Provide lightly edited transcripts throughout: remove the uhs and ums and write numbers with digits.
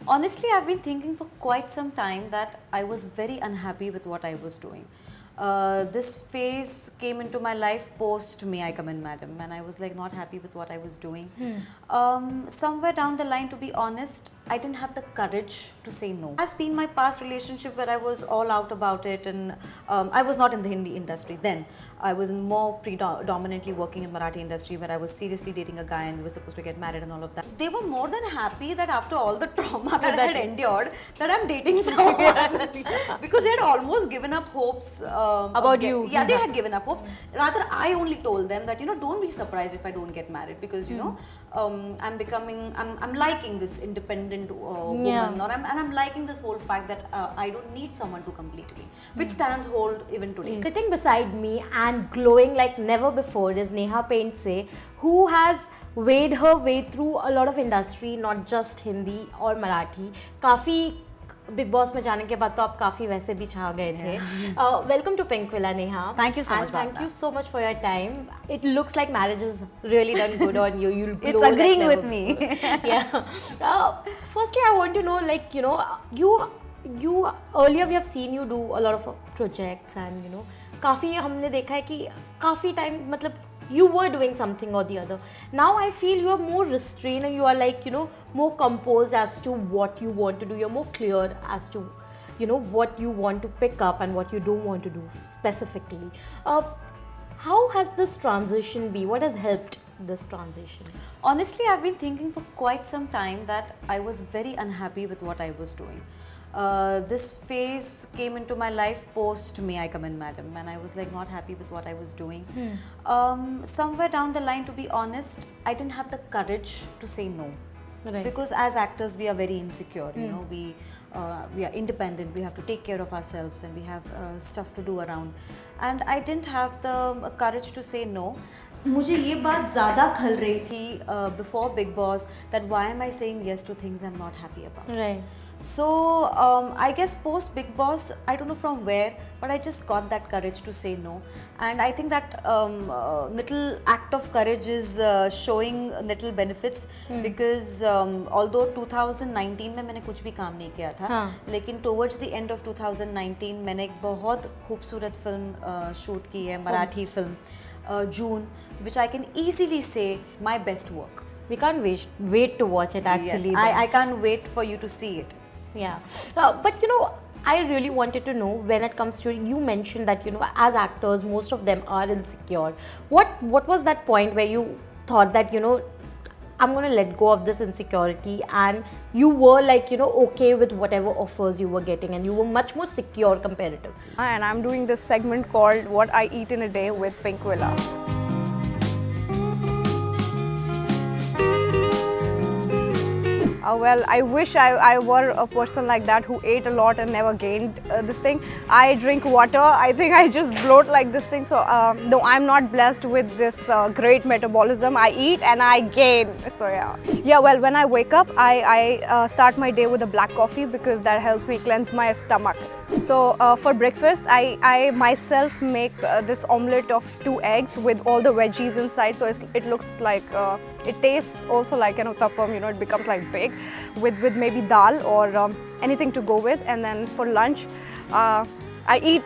Honestly, I've been thinking for quite some time that I was very unhappy with what I was doing. This phase came into my life post May I Come In Madam, and I was like not happy with what I was doing. Somewhere down the line, to be honest, I didn't have the courage to say no. Has been my past relationship where I was all out about it, and I was not in the Hindi industry then. I was more predominantly working in Marathi industry, where I was seriously dating a guy and we were supposed to get married and all of that. They were more than happy that after all the trauma that I had endured, that I'm dating someone because they had almost given up hopes about you. Yeah, they had given up hopes. Rather, I only told them that don't be surprised if I don't get married, because I'm liking this independent woman, I'm liking this whole fact that I don't need someone to complete me, which stands hold even today. Sitting beside me and glowing like never before is Neha Paintse, who has wade her way through a lot of industry, not just Hindi or Marathi. काफी Big Boss में जाने के बाद तो आप काफी वैसे भी छा गए थे. Welcome to Pink Villa, Neha. Thank you so much. Thank you so much for your time. It looks like marriage has really done good on you. You'll glow. It's agreeing with me. Yeah. Firstly, I want to know, you earlier we have seen you do a lot of projects, and काफी हमने देखा है कि काफी time मतलब you were doing something or the other. Now I feel you are more restrained and you are more composed as to what you want to do. You're more clear as to what you want to pick up and what you don't want to do specifically. How has this transition been? What has helped this transition? Honestly, I've been thinking for quite some time that I was very unhappy with what I was doing. This phase came into my life post May I Come In Madam, and I was like not happy with what I was doing. Somewhere down the line, to be honest, I didn't have the courage to say no. Right. Because as actors, we are very insecure. We are independent. We have to take care of ourselves, and we have stuff to do around. And I didn't have the courage to say no. मुझे ये बात ज़्यादा खल रही थी before Big Boss, that why am I saying yes to things I'm not happy about. Right. So I guess post Big Boss, I don't know from where, but I just got that courage to say no. And I think that little act of courage is showing little benefits, because although 2019 में मैंने कुछ भी काम नहीं किया था, लेकिन towards the end of 2019 मैंने एक बहुत खूबसूरत फिल्म शूट की है, Marathi film June, which I can easily say my best work. We can't wait to watch it actually. Yes, I can't wait for you to see it. Yeah, but I really wanted to know, when it comes to, you mentioned that as actors most of them are insecure. What was that point where you thought that I'm going to let go of this insecurity, and you were okay with whatever offers you were getting, and you were much more secure comparative? And I'm doing this segment called What I Eat in a Day with Pink Villa. Well, I wish I were a person like that who ate a lot and never gained this thing. I drink water. I think I just bloat like this thing. So no, I'm not blessed with this great metabolism. I eat and I gain. So yeah. Yeah, well, when I wake up, I start my day with a black coffee, because that helps me cleanse my stomach. So for breakfast, I myself make this omelette of 2 eggs with all the veggies inside. So it looks like, it tastes also like an uttapam, it becomes like big, with maybe dal or anything to go with. And then for lunch, I eat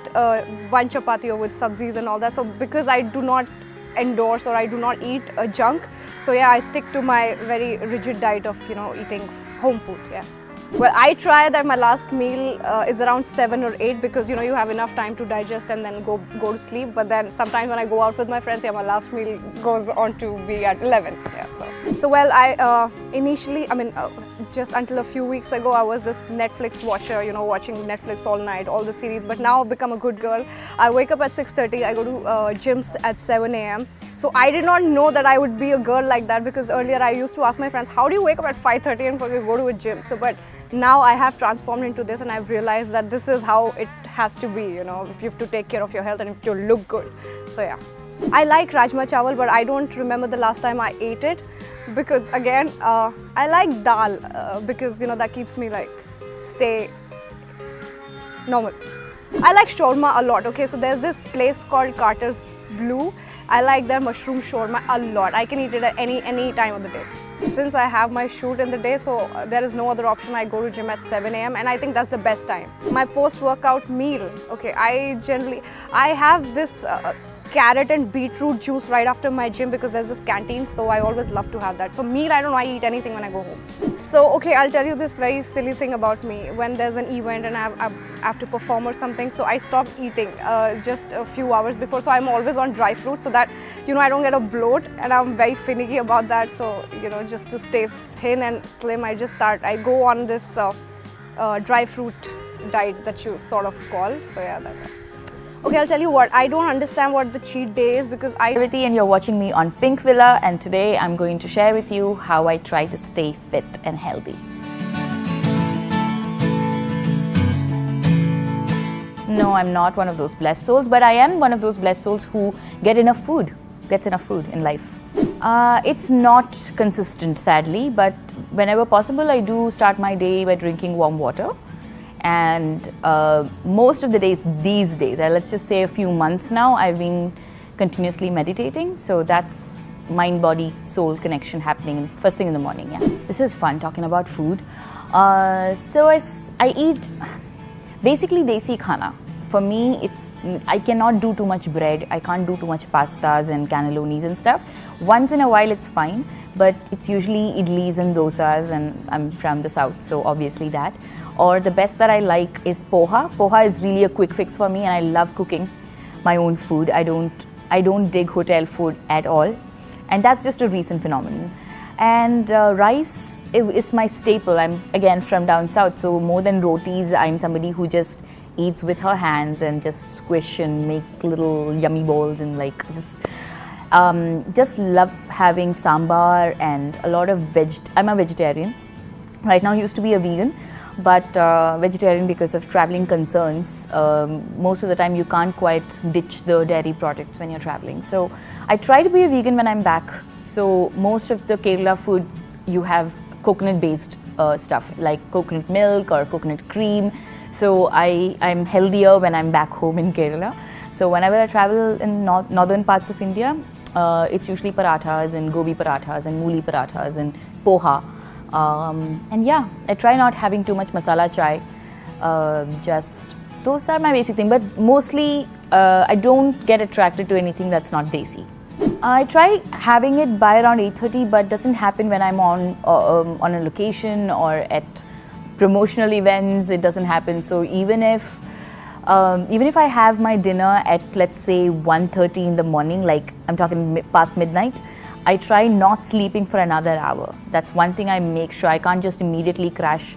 one chapati with sabzis and all that. So because I do not endorse or I do not eat junk, so yeah, I stick to my very rigid diet of eating home food. Yeah. Well, I try that my last meal is around 7 or 8, because you have enough time to digest and then go to sleep. But then sometimes when I go out with my friends, yeah, my last meal goes on to be at 11. Yeah, so well, I initially, just until a few weeks ago, I was this Netflix watcher, watching Netflix all night, all the series. But now I've become a good girl. I wake up at 6:30. I go to gyms at 7 a.m. So I did not know that I would be a girl like that, because earlier I used to ask my friends, how do you wake up at 5:30 and go to a gym? So, but now I have transformed into this, and I've realized that this is how it has to be, if you have to take care of your health and if you look good. So yeah. I like Rajma Chawal, but I don't remember the last time I ate it, because again, I like dal, because that keeps me stay normal. I like shawarma a lot. Okay, so there's this place called Carter's Blue. I like their mushroom shawarma a lot. I can eat it at any time of the day. since I have my shoot in the day, so there is no other option. I go to gym at 7 a.m. and I think that's the best time. My post-workout meal, okay, I have this carrot and beetroot juice right after my gym because there's this canteen, so I always love to have that. So meal, I don't know, I eat anything when I go home. So okay, I'll tell you this very silly thing about me. When there's an event and I have to perform or something, so I stop eating just a few hours before. So I'm always on dry fruit so that, you know, I don't get a bloat, and I'm very finicky about that. So, you know, just to stay thin and slim, I go on this dry fruit diet that you sort of call. So yeah, that's it. Okay, I'll tell you what, I don't understand what the cheat day is because Riti, and you're watching me on Pink Villa, and today I'm going to share with you how I try to stay fit and healthy. No, I'm not one of those blessed souls, but I am one of those blessed souls who gets enough food in life. It's not consistent, sadly, but whenever possible, I do start my day by drinking warm water. And most of the days these days, let's just say a few months now, I've been continuously meditating. So that's mind, body, soul connection happening first thing in the morning. Yeah, this is fun talking about food. So I eat basically desi khana. For me, I cannot do too much bread. I can't do too much pastas and cannellonis and stuff. Once in a while, it's fine, but it's usually idlis and dosas, and I'm from the south, so obviously that. Or the best that I like is poha. Poha is really a quick fix for me, and I love cooking my own food. I don't dig hotel food at all, and that's just a recent phenomenon. And rice is my staple. I'm again from down south, so more than rotis, I'm somebody who just eats with her hands and just squish and make little yummy balls, and like just love having sambar and a lot of I'm a vegetarian. Right now, I used to be a vegan, but vegetarian because of traveling concerns. Most of the time you can't quite ditch the dairy products when you're traveling. So I try to be a vegan when I'm back. So most of the Kerala food, you have coconut based stuff like coconut milk or coconut cream. So I'm healthier when I'm back home in Kerala. So whenever I travel in northern parts of India, it's usually parathas and gobi parathas and mooli parathas and poha. And yeah, I try not having too much masala chai. Just those are my basic things. But mostly, I don't get attracted to anything that's not desi. I try having it by around 8:30, but doesn't happen when I'm on a location or at promotional events. It doesn't happen. So even if I have my dinner at, let's say, 1:30 in the morning, like I'm talking past midnight, I try not sleeping for another hour. That's one thing I make sure. I can't just immediately crash.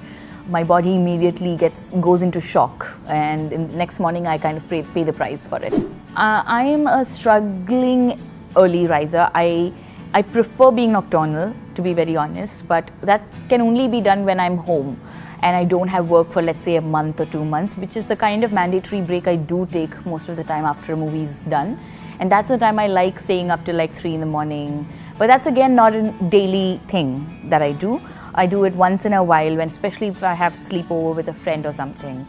My body immediately goes into shock, and in the next morning I kind of pay the price for it. I am a struggling early riser. I prefer being nocturnal, to be very honest, but that can only be done when I'm home and I don't have work for, let's say, a month or 2 months, which is the kind of mandatory break I do take most of the time after a movie's done. And that's the time I like staying up till like 3 in the morning. But that's again not a daily thing that I do. I do it once in a while, especially if I have sleepover with a friend or something.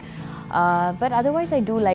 But otherwise I do like